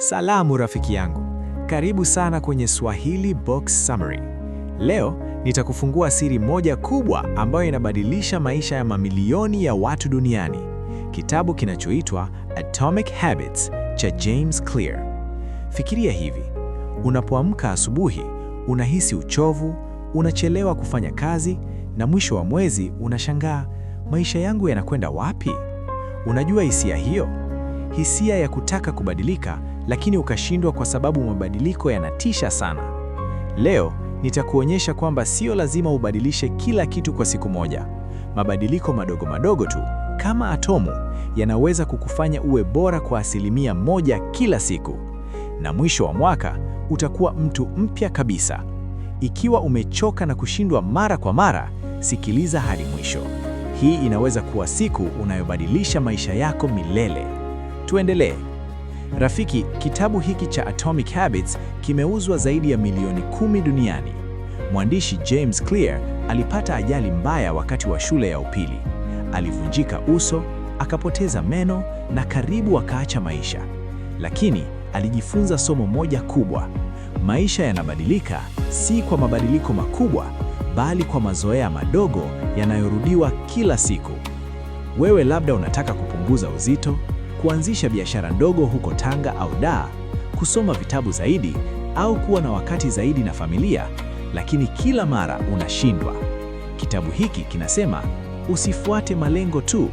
Salamu rafiki yangu, karibu sana kwenye Swahili Box Summary. Leo nitakufungua siri moja kubwa ambayo inabadilisha maisha ya mamilioni ya watu duniani. Kitabu kinachoitwa Atomic Habits cha James Clear. Fikiria hivi, unapoamka asubuhi, unahisi uchovu, unachelewa kufanya kazi, na mwisho wa mwezi unashangaa, maisha yangu yanakwenda wapi? Unajua hisia hiyo? Hisia ya kutaka kubadilika, lakini ukashindwa kwa sababu mabadiliko yanatisha sana. Leo nitakuonyesha kwamba sio lazima ubadilishe kila kitu kwa siku moja. Mabadiliko madogo madogo tu, kama atomu, yanaweza kukufanya uwe bora kwa 1% kila siku. Na mwisho wa mwaka utakuwa mtu mpya kabisa. Ikiwa umechoka na kushindwa mara kwa mara, sikiliza hadi mwisho. Hii inaweza kuwa siku unayobadilisha maisha yako milele. Tuendelee. Rafiki, kitabu hiki cha Atomic Habits kimeuzwa zaidi ya milioni 10 duniani. Mwandishi James Clear alipata ajali mbaya wakati wa shule ya upili. Alivunjika uso, akapoteza meno na karibu akaacha maisha. Lakini alijifunza somo moja kubwa. Maisha yanabadilika si kwa mabadiliko makubwa, bali kwa mazoea madogo yanayorudiwa kila siku. Wewe labda unataka kupunguza uzito, kuanzisha biashara ndogo huko Tanga au Dar, kusoma vitabu zaidi au kuwa na wakati zaidi na familia, lakini kila mara unashindwa. Kitabu hiki kinasema usifuate malengo tu,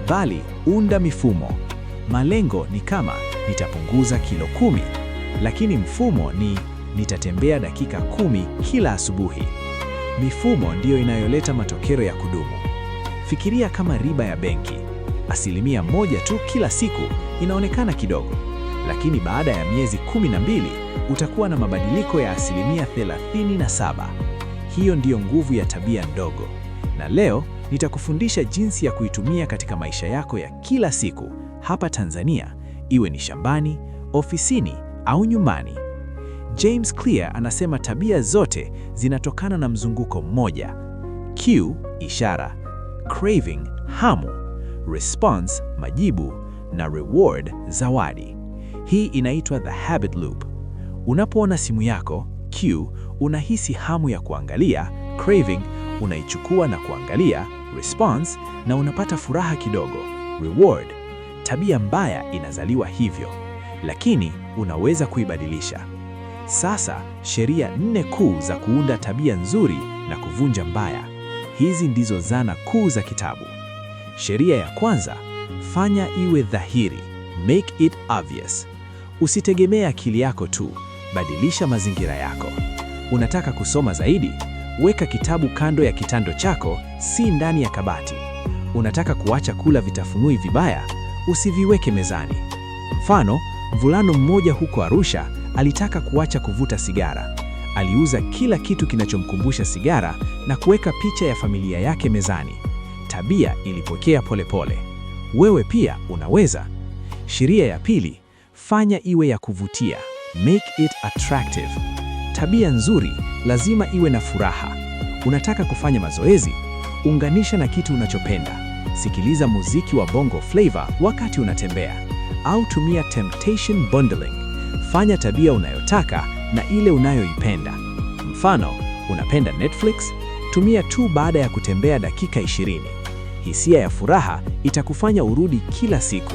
bali unda mifumo. Malengo ni kama nitapunguza kilo 10, lakini mfumo ni nitatembea dakika 10 kila asubuhi. Mifumo ndiyo inayoleta matokeo ya kudumu. Fikiria kama riba ya benki. 1% tu kila siku inaonekana kidogo, lakini baada ya miezi 12 utakuwa na mabadiliko ya 37%. Hiyo ndiyo nguvu ya tabia ndogo. Na leo nitakufundisha jinsi ya kuitumia katika maisha yako ya kila siku hapa Tanzania, iwe ni shambani, ofisini au nyumbani. James Clear anasema tabia zote zinatokana na mzunguko mmoja. Cue, ishara; craving, hamu; response, majibu; na reward, zawadi. Hii inaitwa the habit loop. Unapoona simu yako, cue, unahisi hamu ya kuangalia; craving, unaichukua na kuangalia; response, na unapata furaha kidogo; reward. Tabia mbaya inazaliwa hivyo, lakini unaweza kuibadilisha. Sasa, sheria 4 kuu za kuunda tabia nzuri na kuvunja mbaya. Hizi ndizo zana kuu za kitabu. Sheria ya kwanza, fanya iwe dhahiri, make it obvious. Usitegemee akili yako tu, badilisha mazingira yako. Unataka kusoma zaidi? Weka kitabu kando ya kitanda chako, si ndani ya kabati. Unataka kuacha kula vitafunui vibaya? Usiviweke mezani. Mfano, mvulano mmoja huko Arusha alitaka kuacha kuvuta sigara. Aliuza kila kitu kinachomkumbusha sigara na kuweka picha ya familia yake mezani. Tabia ilipokea polepole. Wewe pia unaweza. Sheria ya pili, fanya iwe ya kuvutia, make it attractive. Tabia nzuri lazima iwe na furaha. Unataka kufanya mazoezi? Unganisha na kitu unachopenda. Sikiliza muziki wa Bongo Flava wakati unatembea, au tumia temptation bundling. Fanya tabia unayotaka na ile unayoipenda. Mfano, unapenda Netflix? Tumia tu baada ya kutembea dakika 20. Hisia ya furaha itakufanya urudi kila siku.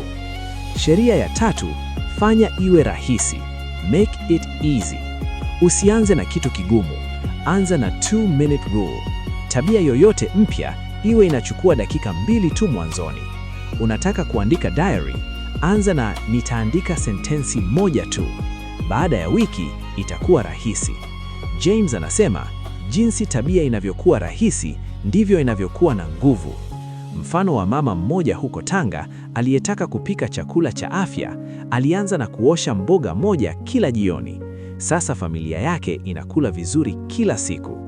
Sheria ya tatu, fanya iwe rahisi, make it easy. Usianze na kitu kigumu, anza na 2-minute rule. Tabia yoyote mpya iwe inachukua dakika 2 tu mwanzoni. Unataka kuandika diary? Anza na nitaandika sentensi 1 tu. Baada ya wiki itakuwa rahisi. James anasema, jinsi tabia inavyokuwa rahisi ndivyo inavyokuwa na nguvu. Mfano wa mama mmoja huko Tanga aliyetaka kupika chakula cha afya, alianza na kuosha mboga moja kila jioni. Sasa familia yake inakula vizuri kila siku.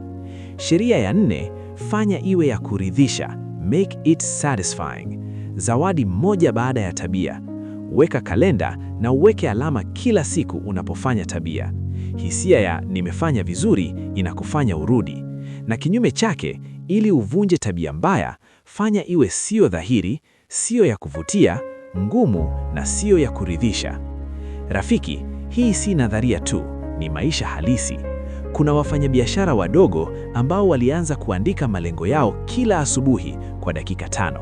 Sheria ya 4, fanya iwe ya kuridhisha, make it satisfying. Zawadi moja baada ya tabia. Weka kalenda na uweke alama kila siku unapofanya tabia. Hisia ya nimefanya vizuri inakufanya urudi. Na kinyume chake, ili uvunje tabia mbaya, fanya iwe sio dhahiri, sio ya kuvutia, ngumu na sio ya kuridhisha. Rafiki, Hii si nadharia tu, ni maisha halisi. Kuna wafanyabiashara wadogo ambao walianza kuandika malengo yao kila asubuhi kwa dakika 5.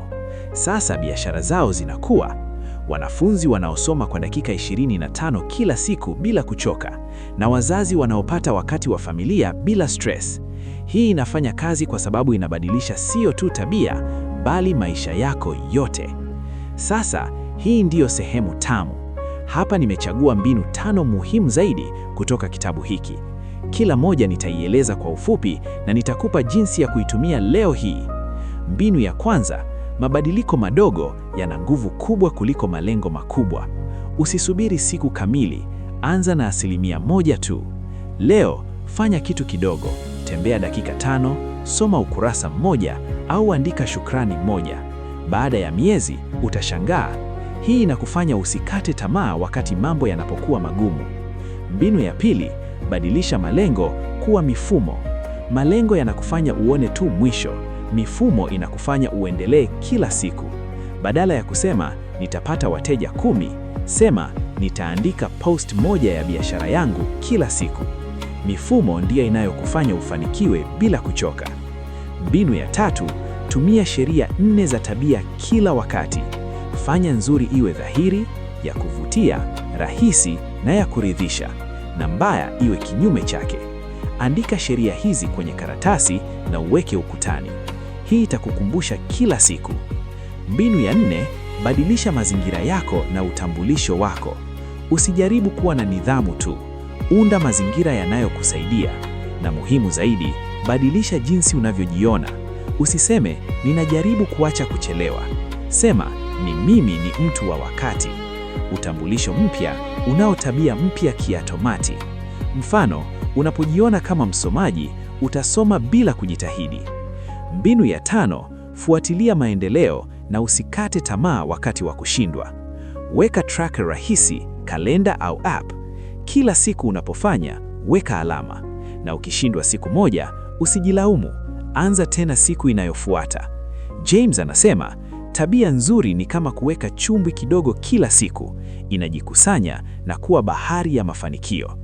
Sasa biashara zao zinakuwa. Wanafunzi wanaosoma kwa dakika 25 kila siku bila kuchoka, na wazazi wanaopata wakati wa familia bila stress. Hii inafanya kazi kwa sababu inabadilisha sio tu tabia, bali maisha yako yote. Sasa, hii ndiyo sehemu tamu. Hapa nimechagua mbinu 5 muhimu zaidi kutoka kitabu hiki. Kila moja nitaieleza kwa ufupi na nitakupa jinsi ya kuitumia leo hii. Mbinu ya kwanza, mabadiliko madogo yana nguvu kubwa kuliko malengo makubwa. Usisubiri siku kamili, anza na 1% tu. Leo, fanya kitu kidogo, tembea dakika 5, soma ukurasa mmoja au andika shukrani moja. Baada ya miezi, utashangaa. Hii inakufanya usikate tamaa wakati mambo yanapokuwa magumu. Mbinu ya pili, badilisha malengo kuwa mifumo. Malengo yanakufanya uone tu mwisho. Mifumo inakufanya uendelee kila siku. Badala ya kusema nitapata wateja 10, sema nitaandika post moja ya biashara yangu kila siku. Mifumo ndiyo inayokufanya ufanikiwe bila kuchoka. Mbinu ya tatu, tumia sheria 4 za tabia kila wakati. Fanya nzuri iwe dhahiri, ya kuvutia, rahisi na ya kuridhisha, na mbaya iwe kinyume chake. Andika sheria hizi kwenye karatasi na uweke ukutani. Hii itakukumbusha kila siku. Mbinu ya 4, badilisha mazingira yako na utambulisho wako. Usijaribu kuwa na nidhamu tu. Unda mazingira yanayokusaidia. Na muhimu zaidi, badilisha jinsi unavyojiona. Usiseme ninajaribu kuacha kuchelewa. Sema ni mimi ni mtu wa wakati. Utambulisho mpya unao tabia mpya kiautomati. Mfano, unapojiona kama msomaji, utasoma bila kujitahidi. Mbinu ya 5, fuatilia maendeleo na usikate tamaa wakati wa kushindwa. Weka tracker rahisi, kalenda au app. Kila siku unapofanya, weka alama. Na ukishindwa siku moja, usijilaumu. Anza tena siku inayofuata. James anasema, tabia nzuri ni kama kuweka chumvi kidogo kila siku. Inajikusanya na kuwa bahari ya mafanikio.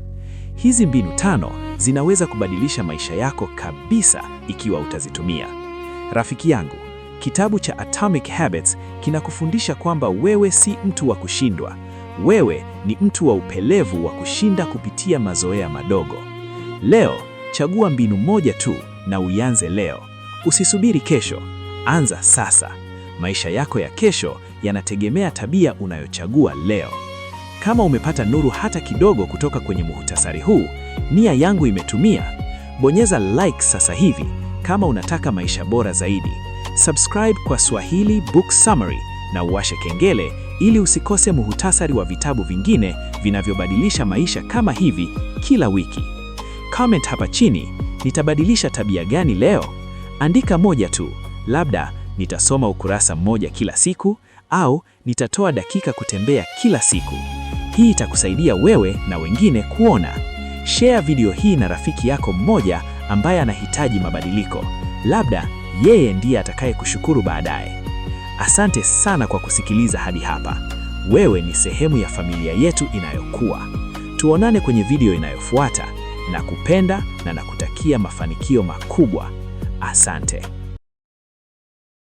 Hizi mbinu 5 zinaweza kubadilisha maisha yako kabisa ikiwa utazitumia. Rafiki yangu, kitabu cha Atomic Habits kinakufundisha kwamba wewe si mtu wa kushindwa. Wewe ni mtu wa upelevu wa kushinda kupitia mazoea madogo. Leo, chagua mbinu moja tu na uianze leo. Usisubiri kesho, anza sasa. Maisha yako ya kesho yanategemea tabia unayochagua leo. Kama umepata nuru hata kidogo kutoka kwenye muhtasari huu, nia yangu imetumia. Bonyeza like sasa hivi kama unataka maisha bora zaidi. Subscribe kwa Swahili Book Summary na uwashe kengele ili usikose muhtasari wa vitabu vingine vinavyobadilisha maisha kama hivi kila wiki. Comment hapa chini, nitabadilisha tabia gani leo? Andika moja tu, labda nitasoma ukurasa mmoja kila siku, au nitatoa dakika kutembea kila siku. Hii itakusaidia wewe na wengine kuona. Share video hii na rafiki yako mmoja ambaye anahitaji mabadiliko. Labda yeye ndiye atakaye kushukuru baadaye. Asante sana kwa kusikiliza hadi hapa. Wewe ni sehemu ya familia yetu inayokuwa. Tuonane kwenye video inayofuata. Nakupenda na nakutakia mafanikio makubwa. Asante.